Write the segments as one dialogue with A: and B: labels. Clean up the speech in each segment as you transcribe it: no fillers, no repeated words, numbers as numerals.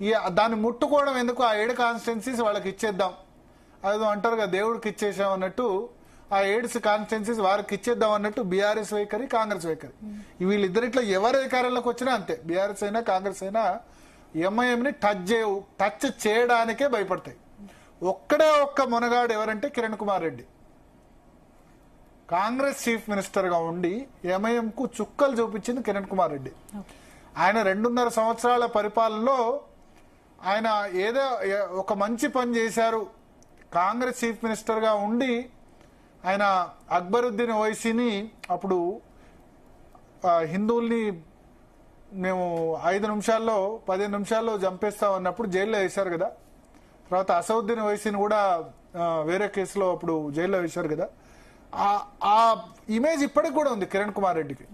A: ఈ దాన్ని ముట్టుకోవడం ఎందుకు, ఆ 7 కాన్స్టిట్యున్సీస్ వాళ్ళకి ఇచ్చేద్దాం, అదో అంటారు కదా దేవుడికి ఇచ్చేసాం అన్నట్టు, ఆ 7 కాన్స్టిట్యున్సీస్ వారికి ఇచ్చేద్దాం అన్నట్టు బీఆర్ఎస్ వైఖరి, కాంగ్రెస్ వైఖరి. వీళ్ళిద్దరిట్లో ఎవరు అధికారంలోకి వచ్చినా అంతే, బీఆర్ఎస్ అయినా కాంగ్రెస్ అయినా ఎంఐఎంని టచ్ చేయడానికే భయపడతాయి. ఒక్కడే ఒక్క మునగాడు ఎవరంటే కిరణ్ కుమార్ రెడ్డి. కాంగ్రెస్ చీఫ్ మినిస్టర్ గా ఉండి ఎంఐఎం కు చుక్కలు చూపించింది కిరణ్ కుమార్ రెడ్డి. ఆయన 2.5 సంవత్సరాల పరిపాలనలో ఆయన ఏదో ఒక మంచి పని చేశారు. కాంగ్రెస్ చీఫ్ మినిస్టర్ గా ఉండి ఆయన అక్బరుద్దీన్ ఓవైసీని అప్పుడు హిందువుల్ని మేము 5 నిమిషాల్లో 15 నిమిషాల్లో చంపేస్తాం అన్నప్పుడు జైల్లో వేశారు కదా. తర్వాత అసదుద్దీన్ ఓవైసీని కూడా వేరే కేసులో అప్పుడు జైల్లో వేశారు కదా. ఆ ఇమేజ్ ఇప్పటికి కూడా ఉంది కిరణ్ కుమార్ రెడ్డికి.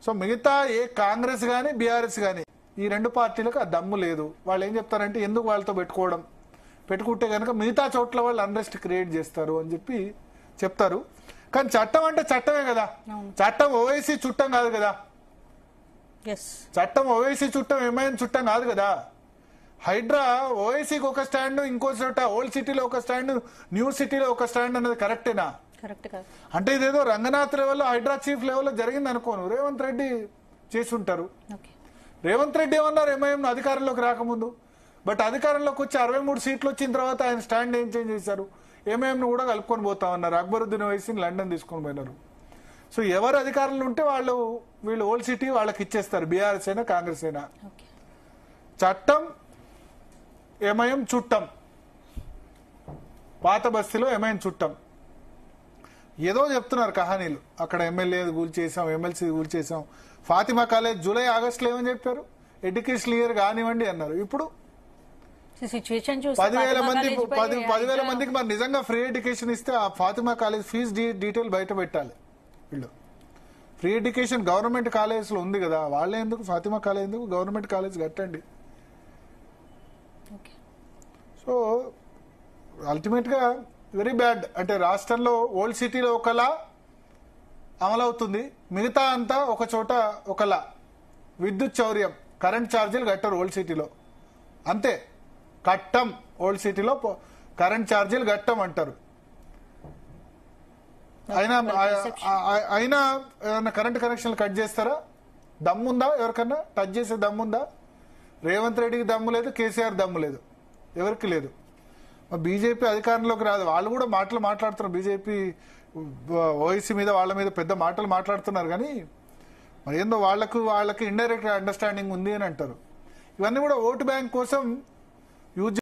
A: సో మిగతా ఏ కాంగ్రెస్ కానీ బీఆర్ఎస్ కానీ ఈ 2 పార్టీలకు ఆ దమ్ము లేదు. వాళ్ళు ఏం చెప్తారంటే ఎందుకు వాళ్ళతో పెట్టుకుంటే కనుక మిగతా చోట్ల వాళ్ళు అన్రెస్ట్ క్రియేట్ చేస్తారు అని చెప్పి చెప్తారు. కానీ చట్టం అంటే చట్టమే కదా, చట్టం ఓవైసీ చుట్టం కాదు కదా, చట్టం ఓవైసీ చుట్టం ఎంఐఎం చుట్టం కాదు కదా. హైడ్రా ఓవైసీకి ఒక స్టాండ్, ఇంకో చోట ఓల్డ్ సిటీలో ఒక స్టాండ్, న్యూ సిటీలో ఒక స్టాండ్ అనేది కరెక్టేనా? అంటే ఇదేదో రంగనాథ్ లెవెల్లో హైడ్రా చీఫ్ లెవెల్లో జరిగింది అనుకోను, రేవంత్ రెడ్డి చేసి ఉంటారు. రేవంత్ రెడ్డి ఏమన్నారు ఎంఐఎం అధికారంలోకి రాకముందు, బట్ అధికారంలోకి వచ్చి 63 సీట్లు వచ్చిన తర్వాత ఆయన స్టాండ్ ఏం చేంజ్ చేశారు, ఎంఐఎం ను కూడా కలుపుకొని పోతామన్నారు. అక్బరుద్దీన్ ఓవైసీని లండన్ తీసుకొని పోయినారు. సో ఎవరు అధికారంలో ఉంటే వీళ్ళు ఓల్డ్ సిటీ వాళ్ళకి ఇచ్చేస్తారు, బీఆర్ఎస్ అయినా కాంగ్రెస్ అయినా. చట్టం ఎంఐఎం చుట్టం, పాత బస్తీలో ఎంఐఎం చుట్టం. ఏదో చెప్తున్నారు కహానీలు, అక్కడ ఎమ్మెల్యే కూల్చేసాం, ఎమ్మెల్సీ కూల్చేసాం. ఫాతిమా కాలేజ్ జూలై ఆగస్టులో ఏమని చెప్పారు, ఎడ్యుకేషన్ ఇయర్ కానివ్వండి అన్నారు. ఇప్పుడు 10,000 మందికి మరి నిజంగా ఫ్రీ ఎడ్యుకేషన్ ఇస్తే ఆ ఫాతిమా కాలేజ్ ఫీజు డీటెయిల్ బయట పెట్టాలి. వీళ్ళు ఫ్రీ ఎడ్యుకేషన్ గవర్నమెంట్ కాలేజ్ లో ఉంది కదా, వాళ్ళే ఎందుకు ఫాతిమా కాలేజ్ ఎందుకు, గవర్నమెంట్ కాలేజ్ కట్టండి. సో అల్టిమేట్ గా వెరీ బ్యాడ్. అంటే రాష్ట్రంలో ఓల్డ్ సిటీలో ఒకలా అమలవుతుంది, మిగతా అంతా ఒక చోట ఒకలా. విద్యుత్ చౌర్యం, కరెంట్ ఛార్జీలు కట్టరు ఓల్డ్ సిటీలో, అంతే కట్టం. ఓల్డ్ సిటీలో కరెంట్ ఛార్జీలు కట్టం అంటారు. అయినా ఏమన్నా కరెంట్ కనెక్షన్లు కట్ చేస్తారా? దమ్ముందా ఎవరికన్నా టచ్ చేసే దమ్ముందా? రేవంత్ రెడ్డికి దమ్ము లేదు, కేసీఆర్ దమ్ము లేదు, ఎవరికి లేదు. బీజేపీ అధికారంలోకి రాదు, వాళ్ళు కూడా మాట్లాడుతున్నారు. బీజేపీ ఓవైసీ మీద వాళ్ళ మీద పెద్ద మాటలు మాట్లాడుతున్నారు, కానీ మరి ఏందో వాళ్ళకి ఇండైరెక్ట్ అండర్స్టాండింగ్ ఉంది అని అంటారు. ఇవన్నీ కూడా ఓటు బ్యాంక్ కోసం యూజ్